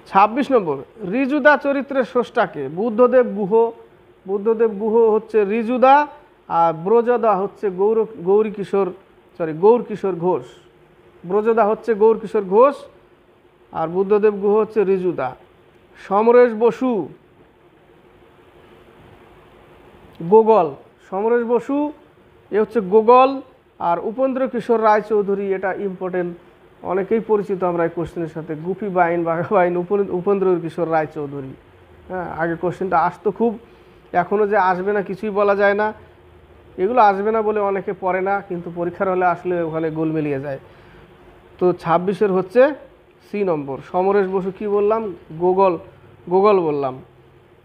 26 নম্বর, ঋজুদা চরিত্রের স্রষ্টাকে? বুদ্ধদেব গুহ হচ্ছে ঋজুদা, আর ব্রজদা হচ্ছে গৌর কিশোর ঘোষ। ব্রজদা হচ্ছে গৌর কিশোর ঘোষ, আর বুদ্ধদেব গুহ হচ্ছে ঋজুদা। সমরেশ বসু গোগল, সমরেশ বসু এ হচ্ছে গোগল, আর উপেন্দ্র কিশোর রায়চৌধুরী, এটা ইম্পর্টেন্ট, অনেকেই পরিচিত আমরা এই কোশ্চেনের সাথে। গুপি বাইন, বাঘা বাইন, উপেন্দ্র কিশোর রায়চৌধুরী। হ্যাঁ, আগে কোশ্চেনটা আসতো খুব, এখনও যে আসবে না কিছুই বলা যায় না। এগুলো আসবে না বলে অনেকে পড়ে না, কিন্তু পরীক্ষার হলে আসলে ওখানে গোল মিলিয়ে যায়। তো 26-এর হচ্ছে সি নম্বর। সমরেশ বসু কি বললাম? গোগল বললাম।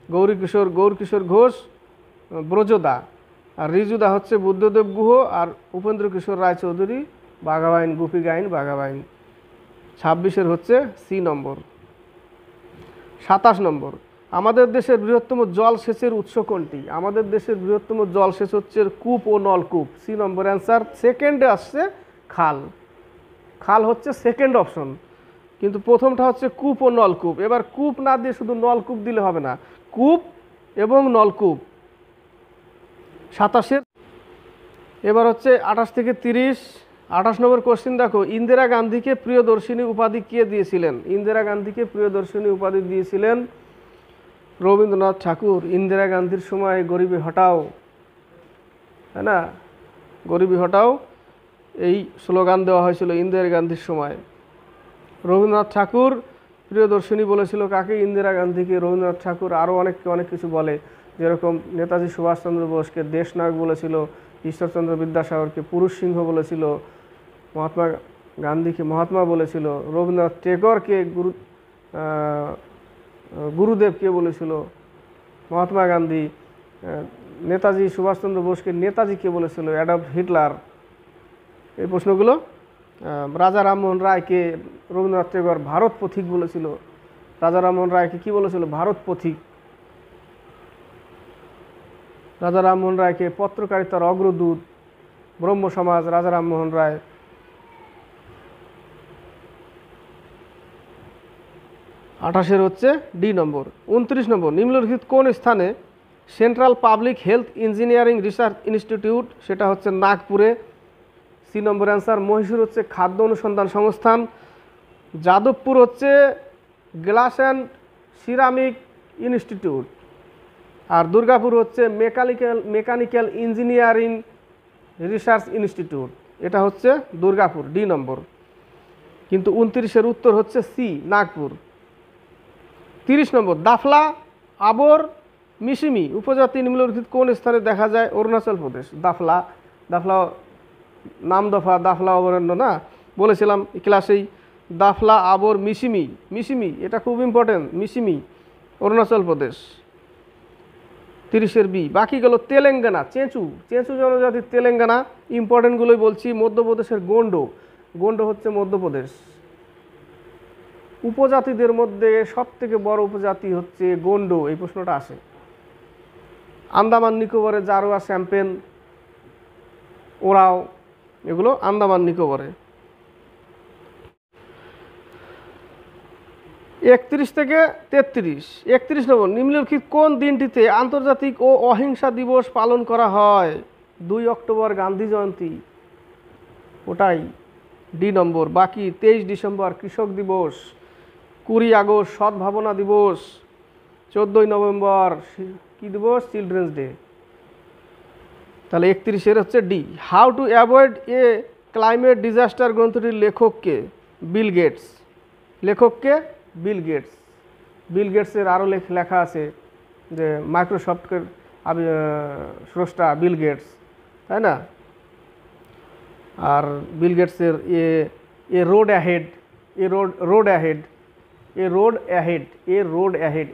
গৌর কিশোর ঘোষ ব্রজদা, আর ঋজুদা হচ্ছে বুদ্ধদেব গুহ, আর উপেন্দ্র কিশোর রায়চৌধুরী বাঘাবাইন, গুপি গাইন, বাঘাবাইন। 26-এর হচ্ছে সি নম্বর। 27 নম্বর, আমাদের দেশের বৃহত্তম জলসেচের উৎস কোনটি? আমাদের দেশের বৃহত্তম জলসেচ হচ্ছে কূপ ও নলকূপ। সি নম্বর অ্যান্সার। সেকেন্ডে আসছে খাল হচ্ছে সেকেন্ড অপশন, কিন্তু প্রথমটা হচ্ছে কূপ ও নলকূপ। এবার কূপ না দিয়ে শুধু নলকূপ দিলে হবে না, কূপ এবং নলকূপ। 27-এর এবার হচ্ছে 28 থেকে 30। 28 নম্বর কোশ্চেন দেখো, ইন্দিরা গান্ধীকে প্রিয়দর্শিনী উপাধি কে দিয়েছিলেন? ইন্দিরা গান্ধীকে প্রিয়দর্শিনী উপাধি দিয়েছিলেন রবীন্দ্রনাথ ঠাকুর। ইন্দিরা গান্ধীর সময় গরিবি হটাও, তাই না, গরিবি হটাও এই স্লোগান দেওয়া হয়েছিল ইন্দিরা গান্ধীর সময়। রবীন্দ্রনাথ ঠাকুর প্রিয়দর্শিনী বলেছিল কাকে? ইন্দিরা গান্ধীকে। রবীন্দ্রনাথ ঠাকুর আরও অনেক কিছু বলে, যেরকম নেতাজি সুভাষচন্দ্র বোসকে দেশনায়ক বলেছিল, ঈশ্বরচন্দ্র বিদ্যাসাগরকে পুরুষ সিংহ বলেছিল, মহাত্মা গান্ধীকে মহাত্মা বলেছিল, রবীন্দ্রনাথ টেগরকে গুরুদেবকে বলেছিল মহাত্মা গান্ধী, নেতাজি সুভাষচন্দ্র বোসকে নেতাজিকে বলেছিল অ্যাডলফ হিটলার। এই প্রশ্নগুলো। রাজা রামমোহন রায়কে রবীন্দ্রনাথ টেগর ভারত পথিক বলেছিল। রাজা রামমোহন রায়কে কি বলেছিল? ভারত পথিক। রাজা রামমোহন রায়কে পত্রকারিতার অগ্রদূত, ব্রহ্ম সমাজ, রাজা রামমোহন রায়। 28 হচ্ছে ডি নম্বর। 29 নম্বর, নিম্নলিখিত কোন স্থানে central public health engineering research institute? সেটা হচ্ছে নাগপুরে। সি নম্বর অ্যান্সার। মহীশূর হচ্ছে খাদ্য অনুসন্ধান সংস্থান। যাদবপুর হচ্ছে গ্লাস অ্যান্ড সিরামিক ইনস্টিটিউট। আর দুর্গাপুর হচ্ছে মেকানিক্যাল ইঞ্জিনিয়ারিং রিসার্চ ইনস্টিটিউট। এটা হচ্ছে দুর্গাপুর, ডি নম্বর। কিন্তু 29-এর উত্তর হচ্ছে সি, নাগপুর। 30 নম্বর, দাফলা আবর মিসিমি উপজাতি নিম্নলিখিত কোন স্থানে দেখা যায়? অরুণাচল প্রদেশ। দাফলা নাম দফা দাফলা অভয়ারণ্য না, বলেছিলাম ক্লাসেই। দাফলা আবর মিসিমি এটা খুব ইম্পর্টেন্ট। মিসিমি অরুণাচল প্রদেশ। 30-এর বি। বাকি গেল তেলেঙ্গানা, চেঁচু জনজাতির তেলেঙ্গানা। ইম্পর্টেন্টগুলোই বলছি। মধ্যপ্রদেশের গোন্ড হচ্ছে মধ্যপ্রদেশ। উপজাতিদের মধ্যে সবথেকে বড় উপজাতি হচ্ছে গোন্ড, এই প্রশ্নটা আসে। আন্দামান নিকোবরে জারোয়া, শ্যাম্পেন, ওরাও, এগুলো আন্দামান নিকোবরে। 31 থেকে 33। 31 নম্বর, নিম্নলিখিত কোন দিনটিতে আন্তর্জাতিক ও অহিংসা দিবস পালন করা হয়? 2 অক্টোবর গান্ধী জয়ন্তী, ওটাই, ডি নম্বর। বাকি 23 ডিসেম্বর কৃষক দিবস, 20 আগস্ট সদ্ভাবনা দিবস, 14 নভেম্বর কি দিবস? Children's day. তাহলে 31-এর হচ্ছে D. How to avoid a climate disaster গ্রন্থটির লেখককে? Bill Gates. লেখককে? Bill Gates. বিল গেটসের আরও লেখা আছে যে মাইক্রোসফটের স্রষ্টা বিল গেটস, তাই না? আর বিল গেটসের এ রোড অ্যাহেড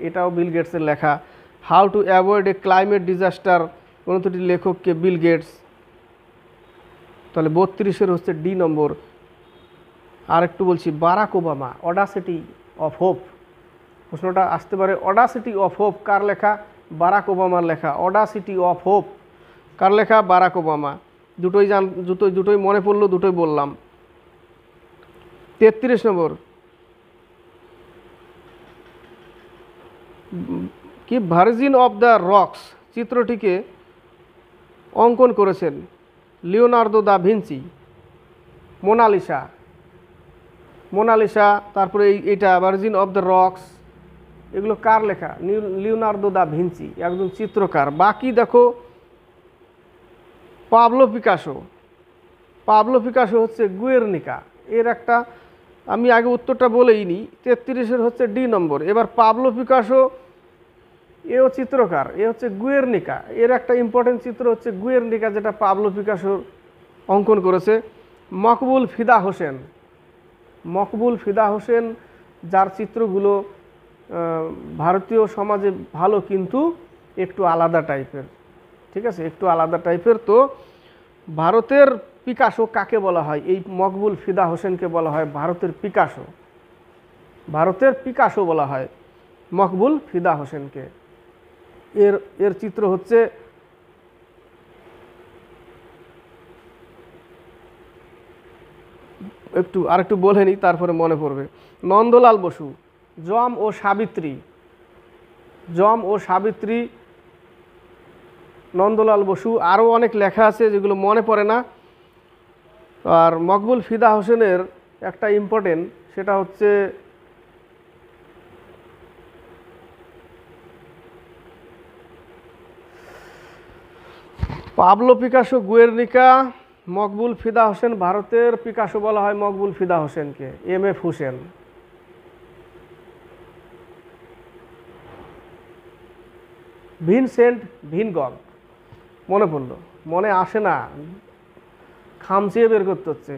এটাও বিল গেটসের লেখা। How to avoid a climate disaster গ্রন্থটির লেখককে? Bill Gates. তাহলে 32-এর হচ্ছে ডি নম্বর। আর একটু বলছি, Barack Obama, audacity of hope. প্রশ্নটা আসতে পারে, অডাসিটি অফ হোপ কার লেখা? বারাক ওবামার লেখা। অডাসিটি অফ হোপ কার লেখা? Barack Obama. দুটোই মনে পড়লো, দুটোই বললাম। 33 নম্বর, কি ভার্জিন অফ দ্য রক্স চিত্রটিকে অঙ্কন করেছেন? Leonardo da Vinci. মোনালিসা, তারপরে এইটা ভার্জিন অফ দ্য রক্স, এগুলো কার লেখা? লিওনার্দো দা ভিঞ্চি, একজন চিত্রকার। বাকি দেখো, পাবলো পিকাসো হচ্ছে গুয়ের্নিকা। এর একটা আমি আগে উত্তরটা বলেই নি। 33-এর হচ্ছে ডি নম্বর। এবার পাবলো পিকাসো এও চিত্রকার, এ হচ্ছে গুয়ের্নিকা। এর একটা ইম্পর্টেন্ট চিত্র হচ্ছে গুয়ের্নিকা, যেটা পাবলো পিকাসো অঙ্কন করেছে। মকবুল ফিদা হোসেন, যার চিত্রগুলো ভারতীয় সমাজে ভালো, কিন্তু একটু আলাদা টাইপের, ঠিক আছে, একটু আলাদা টাইপের। তো ভারতের পিকাসো কাকে বলা হয়? এই মকবুল ফিদা হোসেনকে বলা হয় ভারতের পিকাসো বলা হয় মকবুল ফিদা হোসেনকে। এর চিত্র হচ্ছে আরেকটু বলে নিই, তারপরে মনে পড়বে। নন্দলাল বসু, যম ও সাবিত্রী, নন্দলাল বসু। আরও অনেক লেখা আছে যেগুলো মনে পড়ে না। আর মকবুল ফিদা হোসেনের একটা ইম্পর্টেন্ট, সেটা হচ্ছে পাবলো পিকাসো গুয়ের্নিকা, মকবুল ফিদা হোসেন। ভারতের পিকাসো বলা হয় মকবুল ফিদা হোসেনকে। MF হুসেন। ভিনসেন্ট ভিন গঘ, মনে পড়লো, মনে আসে না, খামচিয়ে বের করতে হচ্ছে।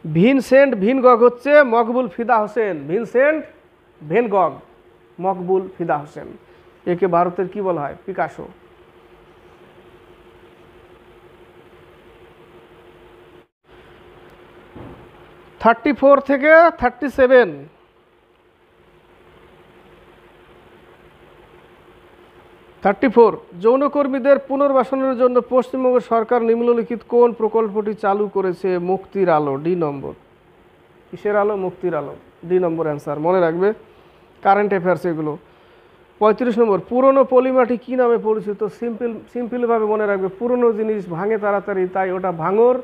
ভিনসেন্ট ভিন গঘ হচ্ছে মকবুল ফিদা হোসেন। ভিনসেন্ট ভেন গঘ, মকবুল ফিদা হোসেন। একে ভারতের কি বলা হয়? পিকাসো। (34 থেকে 37) 34, যৌনকর্মীদের পুনর্বাসনের জন্য পশ্চিমবঙ্গ সরকার নিম্নলিখিত কোন প্রকল্পটি চালু করেছে? মুক্তির আলো, ডি নম্বর। কিসের আলো? মুক্তির আলো, ডি নম্বর অ্যান্সার, মনে রাখবে, কারেন্ট অ্যাফেয়ার্স এগুলো। 35 নম্বর, পুরনো পলিমাটি কী নামে পরিচিত? সিম্পলভাবে মনে রাখবে, পুরনো জিনিস ভাঙে তাড়াতাড়ি, তাই ওটা ভাঙর।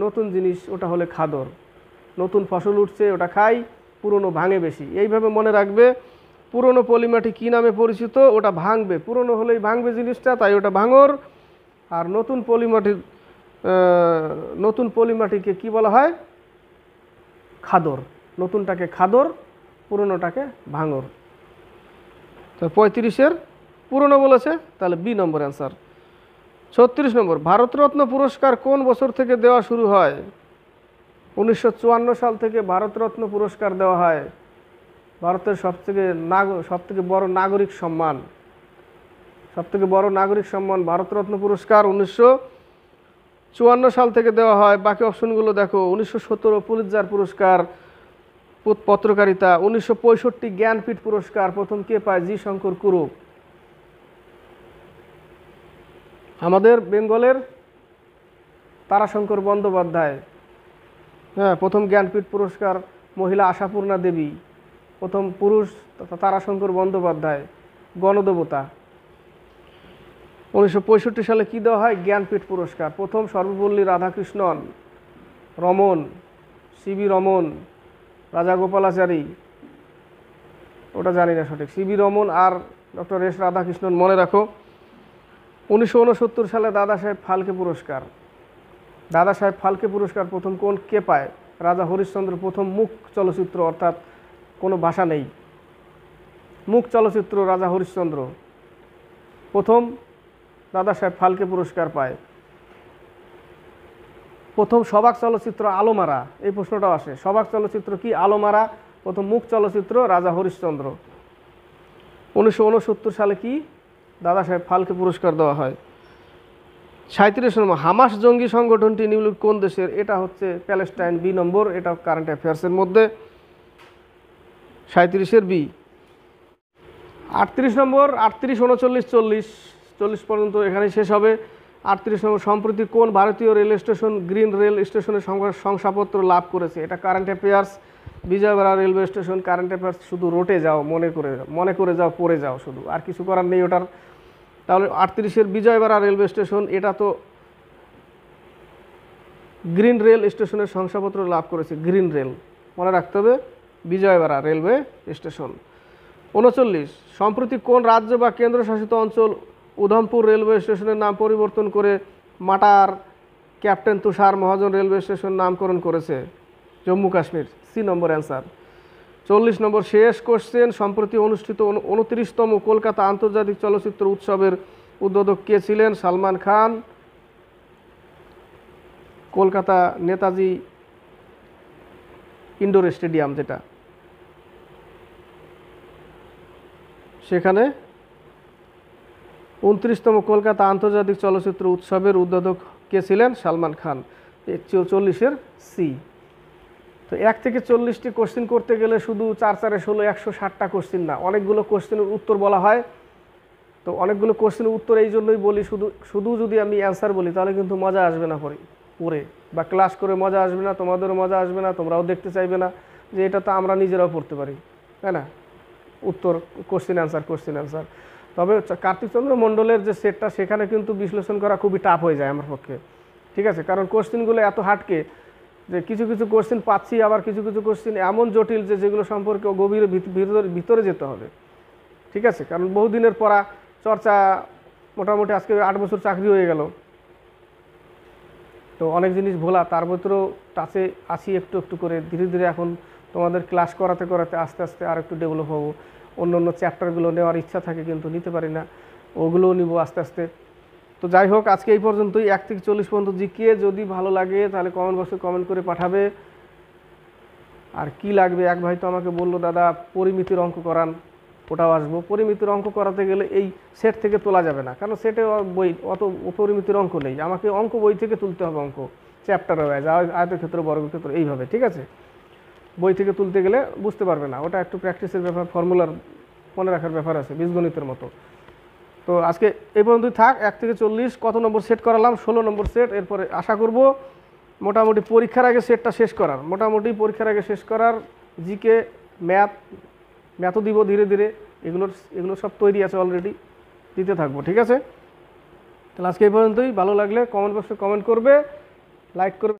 নতুন জিনিস ওটা হলে খাদর। নতুন ফসল উঠছে ওটা খাই, পুরনো ভাঙে বেশি, এইভাবে মনে রাখবে। পুরনো পলিমাটি কী নামে পরিচিত? ওটা ভাঙবে, পুরনো হলেই ভাঙবে জিনিসটা, তাই ওটা ভাঙর। আর নতুন পলিমাটিকে কি বলা হয়? খাদর। নতুনটাকে খাদর, পুরনোটাকে ভাঙর। তো 35-এর পুরনো বলেছে, তাহলে বি নম্বর অ্যান্সার। 36 নম্বর, ভারতরত্ন পুরস্কার কোন বছর থেকে দেওয়া শুরু হয়? 1954 সাল থেকে ভারতরত্ন পুরস্কার দেওয়া হয়। ভারতের সবথেকে বড় নাগরিক সম্মান, ভারতরত্ন পুরস্কার 1954 সাল থেকে দেওয়া হয়। বাকি অপশনগুলো দেখো, 1917 পুলিৎজার পুরস্কার পত্রকারিতা, 1965 জ্ঞানপীঠ পুরস্কার প্রথম কে পায়? জি শঙ্কর কুরুপ। আমাদের বেঙ্গলের তারাশঙ্কর বন্দ্যোপাধ্যায়, হ্যাঁ, প্রথম জ্ঞানপীঠ পুরস্কার। মহিলা আশাপূর্ণা দেবী, প্রথম পুরুষ তারাশঙ্কর বন্দ্যোপাধ্যায়, গণদেবতা। 1965 সালে কি দেওয়া হয়? জ্ঞানপীঠ পুরস্কার। প্রথম সর্বপল্লী রাধাকৃষ্ণন, রমন, সিবি রমন, রাজাগোপালাচারী, ওটা জানি না সঠিক, সিবি রমন আর ডক্টর এস রাধাকৃষ্ণন, মনে রাখো। 1969 সালে দাদা সাহেব ফালকে পুরস্কার। দাদা সাহেব ফালকে পুরস্কার প্রথম কে পায়? রাজা হরিশ্চন্দ্র, প্রথম মুখ চলচ্চিত্র, অর্থাৎ কোনো ভাষা নেই, মুখ চলচ্চিত্র রাজা হরিশ্চন্দ্র প্রথম দাদা সাহেব ফালকে পুরস্কার পায়। প্রথম সবাক চলচ্চিত্র আলোমারা, এই প্রশ্নটাও আসে, সবাক চলচ্চিত্র কি? আলোমারা। প্রথম মুখ চলচ্চিত্র রাজা হরিশ্চন্দ্র। 1969 সালে কি দাদা সাহেব ফালকে পুরস্কার দেওয়া হয়। 37 নম্বর, হামাস জঙ্গি সংগঠনটি নিম্নলিখিত কোন দেশের? এটা হচ্ছে প্যালেস্টাইন, বি নম্বর, এটা কারেন্ট অ্যাফেয়ার্সের মধ্যে। 37-এর বি। 38 নম্বর, 38, 39, 40 পর্যন্ত এখানেই শেষ হবে। 38 নম্বর, সম্প্রতি কোন ভারতীয় রেল স্টেশন গ্রিন রেল স্টেশনের শংসাপত্র লাভ করেছে? এটা current affairs. Vijayawada railway station, current affairs, শুধু রোটে যাও, মনে করে যাও, পড়ে যাও, শুধু, আর কিছু করার নেই ওটার। তাহলে 38-এর বিজয়বাড়া রেলওয়ে স্টেশন, এটা তো গ্রিন রেল স্টেশনের শংসাপত্র লাভ করেছে, গ্রিন রেল, মনে রাখতে হবে, বিজয়বাড়া রেলওয়ে স্টেশন। 39, সম্প্রতি কোন রাজ্য বা কেন্দ্রশাসিত অঞ্চল উধমপুর রেলওয়ে স্টেশনের নাম পরিবর্তন করে মাটার ক্যাপ্টেন তুষার মহাজন রেলওয়ে স্টেশন নামকরণ করেছে? জম্মু কাশ্মীর, সি নম্বর অ্যান্সার। 40 নম্বর, শেষ কোশ্চেন, সম্প্রতি অনুষ্ঠিত 29তম কলকাতা আন্তর্জাতিক চলচ্চিত্র উৎসবের উদ্বোধক কে ছিলেন? সালমান খান। কলকাতা নেতাজি ইনডোর স্টেডিয়াম, যেটা, সেখানে 29তম কলকাতা আন্তর্জাতিক চলচ্চিত্র উৎসবের উদ্বোধক কে ছিলেন? সালমান খান। 40-এর সি। তো 1 থেকে 40টি কোশ্চেন করতে গেলে শুধু 4 4 16 160টা কোশ্চেন না, অনেকগুলো কোশ্চেনের উত্তর বলা হয়। তো অনেকগুলো কোশ্চেনের উত্তর এই জন্যই বলি, শুধু যদি আমি অ্যান্সার বলি তাহলে কিন্তু মজা আসবে না পড়ে বা ক্লাস করে মজা আসবে না, তোমাদেরও মজা আসবে না, তোমরাও দেখতে চাইবে না যে এটা তো আমরা নিজেরাও পড়তে পারি, তাই না? উত্তর, কোশ্চেন অ্যান্সার। তবে কার্তিকচন্দ্র মণ্ডলের যে সেটটা, সেখানে কিন্তু বিশ্লেষণ করা খুবই টাফ হয়ে যায় আমার পক্ষে, ঠিক আছে? কারণ কোশ্চেনগুলো এত হাটকে যে কিছু কোশ্চেন পাচ্ছি, আবার কিছু কোশ্চেন এমন জটিল যে যেগুলো সম্পর্কে গভীর ভিতরে যেতে হবে, ঠিক আছে? কারণ বহুদিনের পড়া চর্চা, মোটামুটি আজকে 8 বছর চাকরি হয়ে গেল, তো অনেক জিনিস ভোলা, তার ভিতরেও টাচে আছি একটু করে, ধীরে ধীরে এখন তোমাদের ক্লাস করাতে আস্তে আস্তে আর একটু ডেভেলপ হবো। অন্য চ্যাপ্টারগুলো নেওয়ার ইচ্ছা থাকে কিন্তু নিতে পারি না, ওগুলোও নিব আস্তে আস্তে। তো যাই হোক, আজকে এই পর্যন্তই। 1 থেকে 40 পর্যন্ত জিকে, যদি ভালো লাগে তাহলে কমেন্ট বক্সে কমেন্ট করে পাঠাবে। আর কি লাগবে, এক ভাই তো আমাকে বললো দাদা পরিমিতির অঙ্ক করান, ওটাও আসবো। পরিমিতির অঙ্ক করাতে গেলে এই সেট থেকে তোলা যাবে না, কারণ সেটে বই অত পরিমিতির অঙ্ক নেই, আমাকে অঙ্ক বই থেকে তুলতে হবে, অঙ্ক চ্যাপ্টার ওয়াইজ, আয়তক্ষেত্র বর্গক্ষেত্র, এইভাবে, ঠিক আছে? বই থেকে তুলতে গেলে বুঝতে পারবে না, ওটা একটু প্র্যাকটিসের ব্যাপার, ফর্মুলার মনে রাখার ব্যাপার আছে, বীজগণিতের মতো। তো আজকে এই পর্যন্তই থাক। 1 থেকে 40 কত নম্বর সেট করালাম? 16 নম্বর সেট। এরপরে আশা করব মোটামুটি পরীক্ষার আগে সেটটা শেষ করার, জিকে, ম্যাথও দিব ধীরে ধীরে। এগুলো সব তৈরি আছে অলরেডি, দিতে থাকবো। ঠিক আছে, তাহলে আজকে এই পর্যন্তই। ভালো লাগলে কমেন্ট বক্সে কমেন্ট করবে, লাইক করবে।